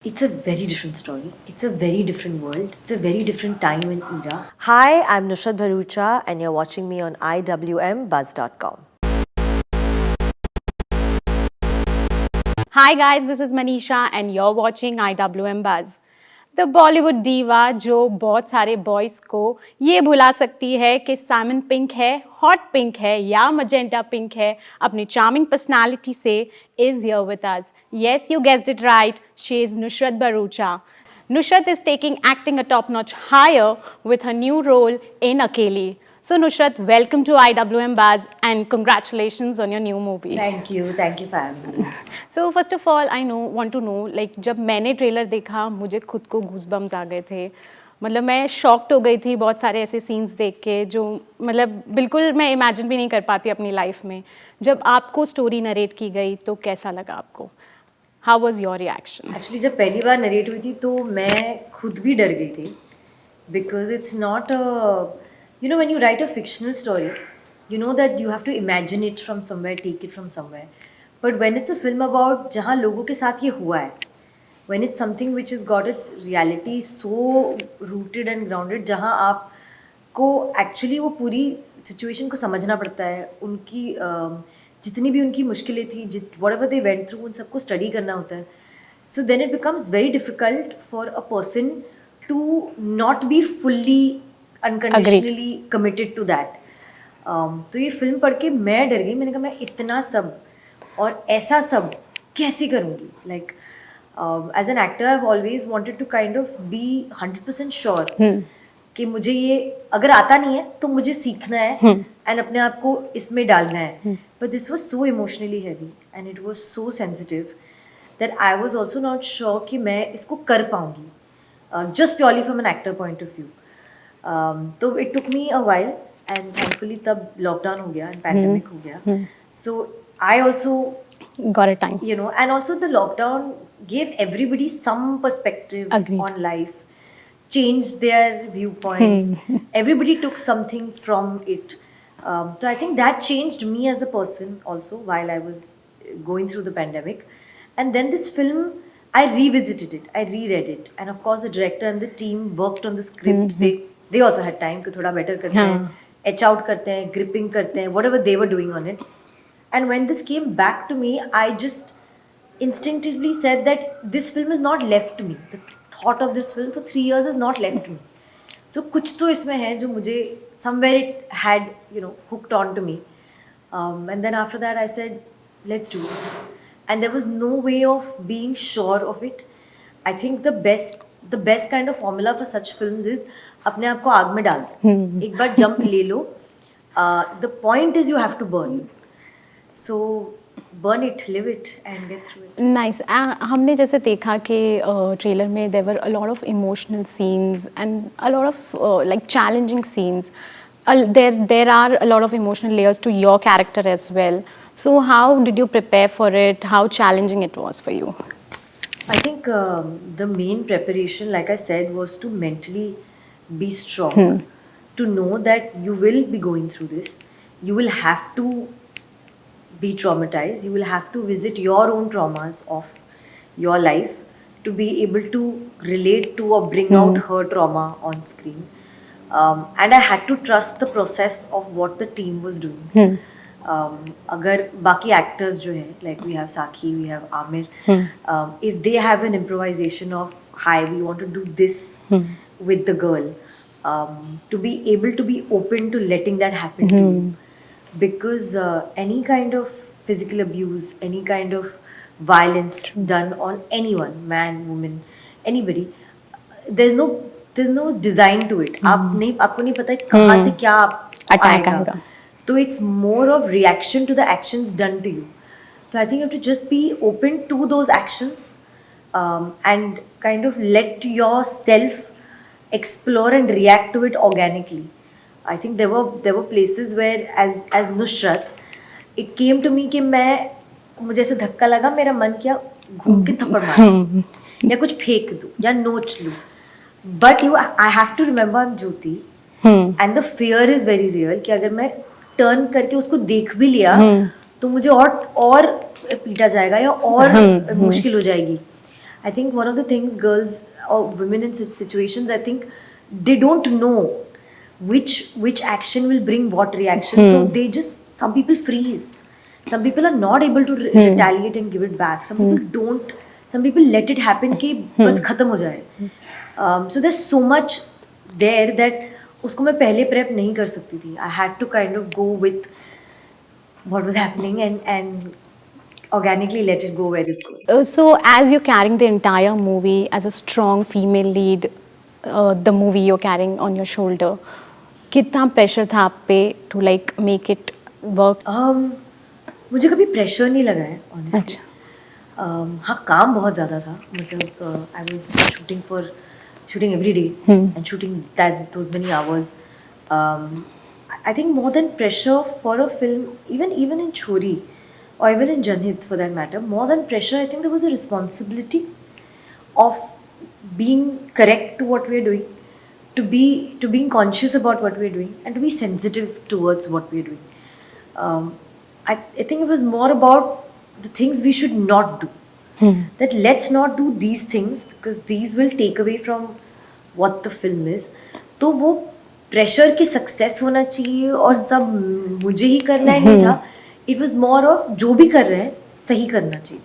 It's a very different story. It's a very different world. It's a very different time and era. Hi, I'm Nushrratt Bharuccha, and you're watching me on IWMBuzz.com. Hi guys, this is Manisha and you're watching IWMBuzz. The Bollywood diva जो बहुत सारे boys को ये भुला सकती है कि सामन pink है, हॉट पिंक है या मजेंटा पिंक है, अपनी charming personality से is here with us. Yes, you guessed it right. She is Nushrratt Bharuccha. Nushrratt is taking acting a top-notch higher with her new role in Akelli. So Nushrratt, welcome to IWMBuzz and congratulations on your new movie. Thank you for having me. So first of all, I want to know, like जब मैंने trailer देखा मुझे खुद को goosebumps आ गए थे. मतलब मैं शॉक्ड हो गई थी बहुत सारे ऐसे सीन्स देख के जो मतलब बिल्कुल मैं इमेजिन भी नहीं कर पाती अपनी लाइफ में. जब आपको स्टोरी नरेट की गई तो कैसा लगा आपको? How was your reaction? Actually जब पहली बार नरेट हुई थी तो मैं खुद भी डर गई थी. Because it's not a, when you write a fictional story, you know that you have to imagine it from somewhere, take it from somewhere. But when it's a film about जहाँ लोगों के साथ ये हुआ है, when it's something which has got its reality so rooted and grounded, जहाँ आपको actually वो पूरी situation को समझना पड़ता है, उनकी जितनी भी उनकी मुश्किलें थी, whatever they went through, उन सबको study करना होता है. So then it becomes very difficult for a person to not be fully unconditionally committed to that. तो ये फिल्म पढ़ के मैं डर गई. मैंने कहा मैं इतना सब और ऐसा सब कैसे करूँगी. Like as an actor I've always wanted to kind of be 100% sure कि मुझे ये अगर आता नहीं है तो मुझे सीखना है and अपने आप को इसमें डालना है. But this was so emotionally heavy and it was so sensitive that I was also not sure कि मैं इसको कर पाऊँगी. Just purely from an actor point of view. So it took me a while and thankfully तब lockdown हो गया and pandemic हो गया. So I also got a time. And also the lockdown gave everybody some perspective Agreed. on life, changed their viewpoints. Everybody took something from it. So I think that changed me as a person also while I was going through the pandemic. And then this film, I revisited it, I reread it. And of course the director and the team worked on the script. They also had time to thoda better करते हैं, etch out करते हैं, gripping करते हैं, whatever they were doing on it. And when this came back to me, I just instinctively said that this film is not left to me. The thought of this film for 3 years has not left me. So कुछ तो इसमें है जो मुझे somewhere it had hooked on to me. And then after that I said, let's do it. And there was no way of being sure of it. I think the best kind of formula for such films is अपने आप को आग में डाल दो. एक बार jump ले लो. The point is you have to burn. So burn it, live it and get through it. Nice. हमने जैसे देखा कि ट्रेलर में there were a lot of emotional scenes and a lot of like challenging scenes. There are a lot of emotional layers to your character as well. So how did you prepare for it? How challenging it was for you? I think the main preparation, like I said, was to mentally be strong. To know that you will be going through this. You will have to be traumatized. You will have to visit your own traumas of your life to be able to relate to or bring out her trauma on screen. And I had to trust the process of what the team was doing. अगर बाकी actors जो हैं, like we have Sakhi, we have Amir, if they have an improvisation of, hi, we want to do this with the girl, to be able to be open to letting that happen to you. Because any kind of physical abuse, any kind of violence done on anyone, man, woman, anybody, there's no design to it. आपको नहीं पता कहाँ से क्या आएगा. So it's more of reaction to the actions done to you. So I think you have to just be open to those actions and kind of let yourself explore and react to it organically. I think there were places where as Nushrratt, it came to me कि मुझे ऐसे धक्का लगा, मेरा मन किया घूम के थप्पड़ मारूं या कुछ फेंक दूं या नोच लूं. But I have to remember I'm Jyoti and the fear is very real कि अगर मैं टर्न करके उसको देख भी लिया तो मुझे और पीटा जाएगा या और मुश्किल हो जाएगी. I think one of the things girls or women in such situations, I think they don't know which action will bring what reaction. So they just, some people freeze. Some people are not able to retaliate and give it back. Some people don't. Some people let it happen कि बस खत्म हो जाए. So there's so much there that उसको मैं पहले prep नहीं कर सकती थी. I had to kind of go with what was happening and organically let it go where it's going. So, as you're carrying the entire movie as a strong female lead, the movie you're carrying on your shoulder, कितना pressure था आप पे to like make it work? मुझे कभी pressure नहीं लगा है honestly. अच्छा. हाँ, काम बहुत ज़्यादा था. मतलब I was shooting every day and shooting those many hours. I think more than pressure for a film, even in Chori or even in Janhit for that matter, more than pressure, I think there was a responsibility of being correct to what we're doing, to being conscious about what we're doing, and to be sensitive towards what we're doing. I think it was more about the things we should not do. That let's not do these things because these will take away from what the film is. तो वो pressure की success होना चाहिए और सब मुझे ही करना है नहीं था. इट वॉज मोर ऑफ जो भी कर रहे हैं सही करना चाहिए.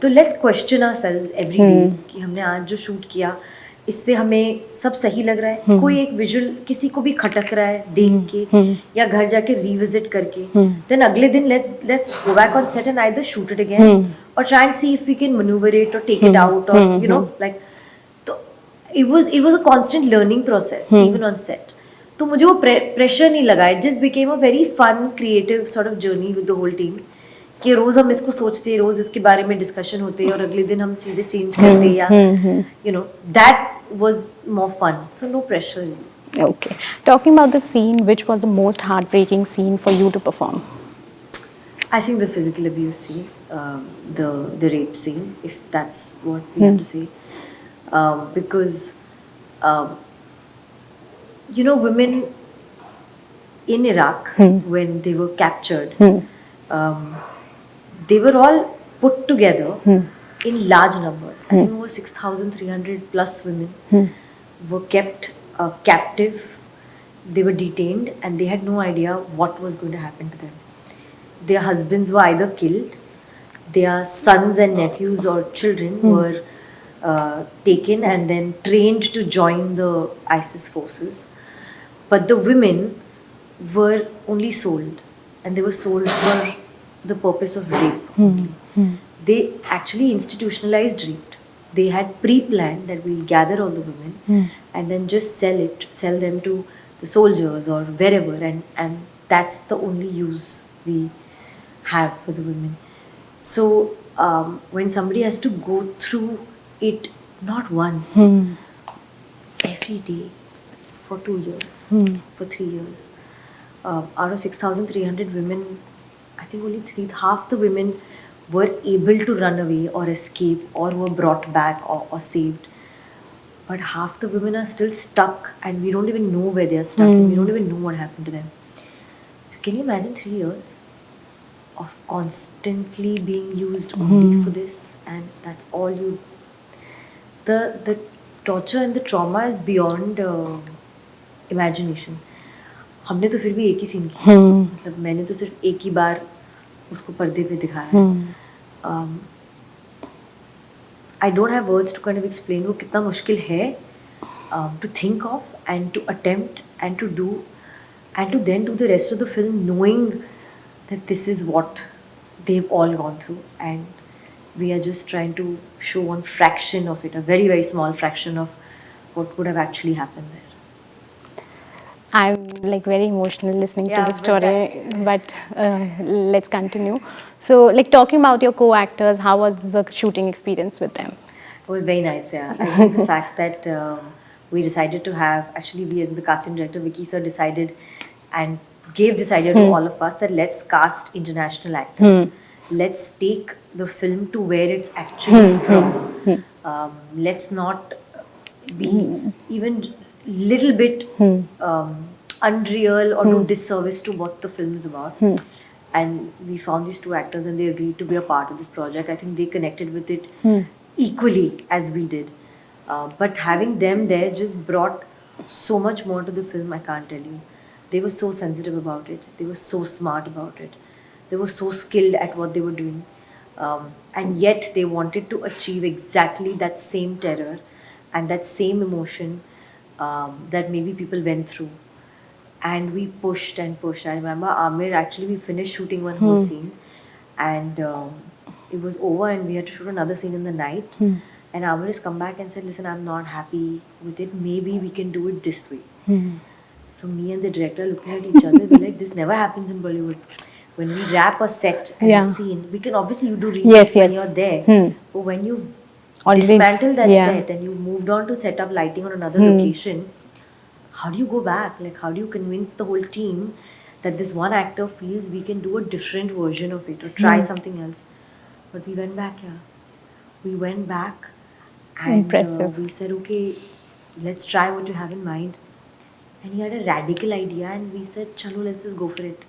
तो let's question ourselves every day कि हमने आज जो शूट किया इससे हमें सब सही लग रहा है. कोई एक विजुअल किसी को भी खटक रहा है देख के या घर जाके रिविजिट करके, देन अगले दिन let's go back on set and either shoot it again और try and see if we can manoeuvre it और टेक इट आउट और यू नो लाइक. तो it was a constant learning process even on set. तो मुझे वो pressure नहीं लगा. It just became a very fun creative sort of journey with the whole team कि रोज हम इसको सोचते, रोज इसके बारे में डिस्कशन होते और अगले दिन हम चीजें चेंज करते या you know that was more fun. So no pressure. Okay. Talking about the scene, which was the most heartbreaking scene for you to perform? I think the physical abuse scene, the rape scene, if that's what we have to say. Because you know, women in Iraq when they were captured, they were all put together in large numbers. I think over 6,300 plus women were kept captive. They were detained and they had no idea what was going to happen to them. Their husbands were either killed, their sons and nephews or children were taken and then trained to join the ISIS forces. But the women were only sold, and they were sold for the purpose of rape only. They actually institutionalized rape. They had pre-planned that we'll gather all the women and then just sell them to the soldiers or wherever, and that's the only use we have for the women. So when somebody has to go through it not once, every day for 2 years, for 3 years, out of 6,300 women, I think only half the women were able to run away or escape or were brought back or saved. But half the women are still stuck and we don't even know where they are stuck and we don't even know what happened to them. So can you imagine 3 years of constantly being used only for this, and that's all you. The torture and the trauma is beyond imagination. हमने तो फिर भी एक ही scene किया. मतलब मैंने तो सिर्फ एक ही बार उसको पर्दे पे दिखाया. I don't have words to kind of explain वो कितना मुश्किल है to think of and to attempt and to do and to then do the rest of the film knowing that this is what they've all gone through and we are just trying to show one fraction of it, a very, very small fraction of what would have actually happened there. I'm like very emotional listening to the story, but let's continue. So, like talking about your co-actors, how was the shooting experience with them? It was very nice, yeah. I think the fact that we decided to have, actually we as the casting director, Vicky sir decided and gave this idea to all of us that let's cast international actors. Let's take the film to where it's actually from. Let's not be even little bit unreal or do disservice to what the film is about. And we found these two actors and they agreed to be a part of this project. I think they connected with it equally as we did. But having them there just brought so much more to the film, I can't tell you. They were so sensitive about it, they were so smart about it, they were so skilled at what they were doing. And yet they wanted to achieve exactly that same terror and that same emotion that maybe people went through. And we pushed and pushed. I remember Amir, actually, we finished shooting one whole scene, and it was over, and we had to shoot another scene in the night. And Amir has come back and said, "Listen, I'm not happy with it. Maybe we can do it this way." So me and the director looking at each other, we're like, "This never happens in Bollywood. When we wrap a set and a Yeah. scene, we can obviously you do Yes, retakes when yes. you're there, but when you Already- dismantle that yeah. set and you moved on to set up lighting on another location, how do you go back? Like, how do you convince the whole team that this one actor feels we can do a different version of it or try something else?" But we went back, yeah. We went back and Impressive. we said, "Okay, let's try what you have in mind." And he had a radical idea, and we said, "Chalo, let's just go for it."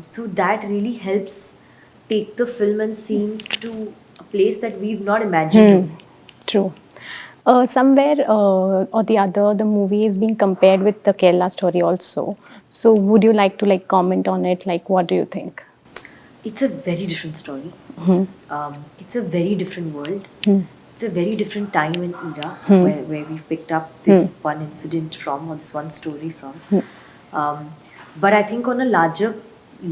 So that really helps take the film and scenes to a place that we've not imagined. True. Somewhere or the other, the movie is being compared with the Kerala story also. So, would you like to comment on it? Like, what do you think? It's a very different story. It's a very different world. It's a very different time and era where we picked up this one incident from, or this one story from. But I think on a larger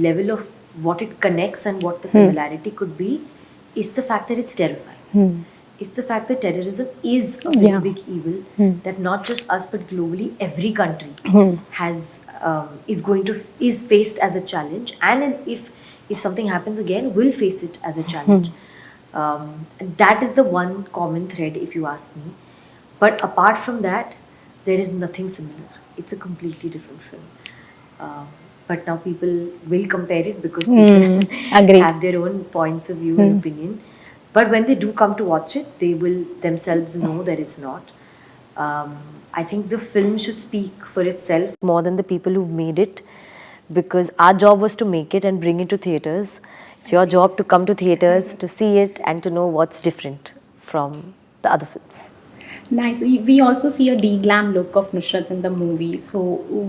level of what it connects and what the similarity could be is the fact that it's terrifying. It's the fact that terrorism is a very Yeah. big evil that not just us but globally every country has is faced as a challenge, and if something happens again, will face it as a challenge. And that is the one common thread, if you ask me. But apart from that, there is nothing similar. It's a completely different film. But now people will compare it because people Agreed. have their own points of view and opinion. But when they do come to watch it, they will themselves know that it's not. I think the film should speak for itself more than the people who've made it, because our job was to make it and bring it to theatres. It's your job to come to theatres, to see it and to know what's different from the other films. Nice. We also see a de-glam look of Nushrratt in the movie. So,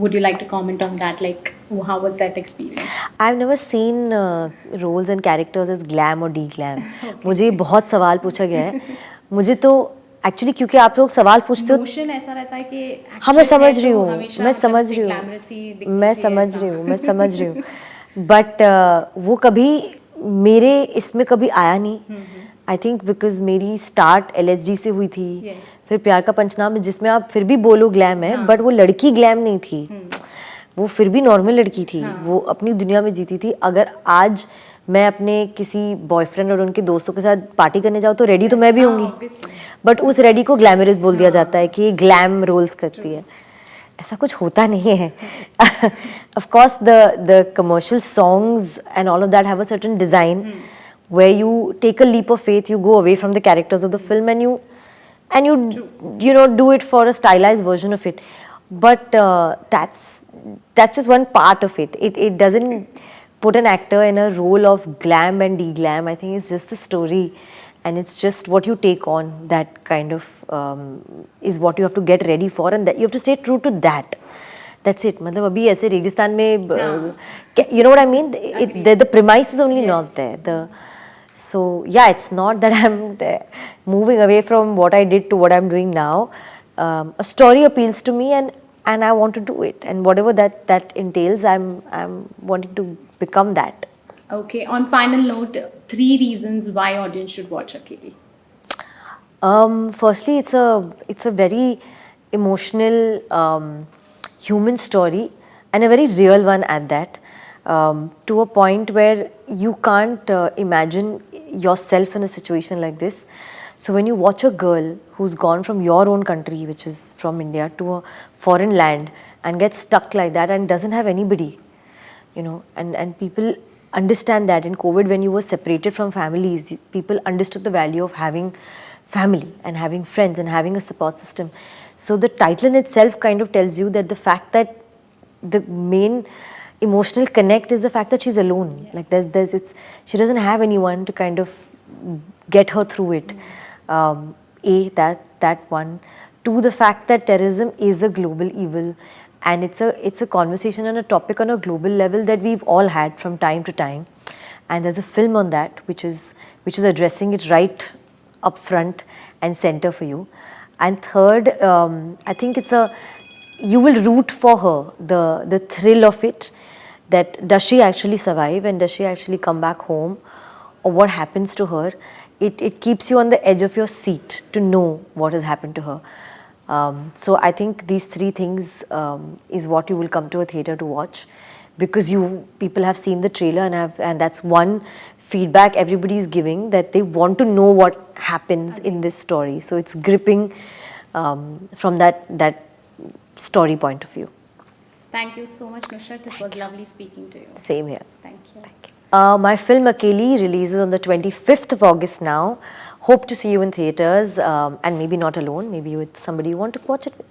would you like to comment on that? Like, how was that experience? I've never seen roles and characters as glam or de-glam. मुझे बहुत सवाल पूछा गया है. मुझे तो actually क्योंकि आप लोग सवाल पूछते हो, नोशन ऐसा रहता है कि हाँ मैं actress समझ है रही तो हूँ, हमेशा मैं मतलब समझ से रही glamorous-y हूँ, दिखनी मैं चाहिए समझ ऐसा। रही हूँ, मैं समझ रही हूँ. बट वो कभी मेरे इसमें कभी आया नहीं. आई थिंक बिकॉज मेरी स्टार्ट LSG से हुई थी. Yes. फिर प्यार का पंचनाम, जिसमें आप फिर भी बोलो ग्लैम है, बट वो लड़की ग्लैम नहीं थी. वो फिर भी नॉर्मल लड़की थी. वो अपनी दुनिया में जीती थी. अगर आज मैं अपने किसी बॉयफ्रेंड और उनके दोस्तों के साथ पार्टी करने जाऊँ तो रेडी तो मैं भी होंगी, बट उस रेडी को ग्लैमरस बोल दिया जाता है कि ये ग्लैम रोल्स करती है. ऐसा कुछ होता नहीं है. Of course the commercial songs and all of that have a certain design where you take a leap of faith, you go away from the characters of the film and you know do it for a stylized version of it. But that's just one part of it. It doesn't put an actor in a role of glam and de-glam. I think it's just the story, and it's just what you take on that kind of is what you have to get ready for, and that you have to stay true to that. That's it. मतलब अभी ऐसे रेगिस्तान में you know what I mean? The premise is only not there. So yeah, it's not that I'm moving away from what I did to what I'm doing now. A story appeals to me, and I want to do it, and whatever that entails, I'm wanting to become that. Okay. On final note, 3 reasons why audience should watch Akelli. Firstly, it's a very emotional, human story, and a very real one at that. To a point where you can't imagine yourself in a situation like this. So when you watch a girl who's gone from your own country, which is from India, to a foreign land and gets stuck like that and doesn't have anybody, you know, and people understand that in COVID, when you were separated from families, people understood the value of having family and having friends and having a support system. So the title in itself kind of tells you that the fact that the main emotional connect is the fact that she's alone. Like she doesn't have anyone to kind of get her through it. That one. Two, the fact that terrorism is a global evil, and it's a conversation and a topic on a global level that we've all had from time to time. And there's a film on that which is addressing it right up front and center for you. And third, I think you will root for her, the thrill of it, that does she actually survive and does she actually come back home, or what happens to her. It keeps you on the edge of your seat to know what has happened to her. So I think these three things is what you will come to a theatre to watch, because people have seen the trailer and that's one feedback everybody is giving, that they want to know what happens in this story. So it's gripping from that story point of view. Thank you so much, Nushrratt. It was lovely speaking to you. Same here. Thank you. My film Akelli releases on the 25th of August now. Hope to see you in theatres, and maybe not alone, maybe with somebody you want to watch it with.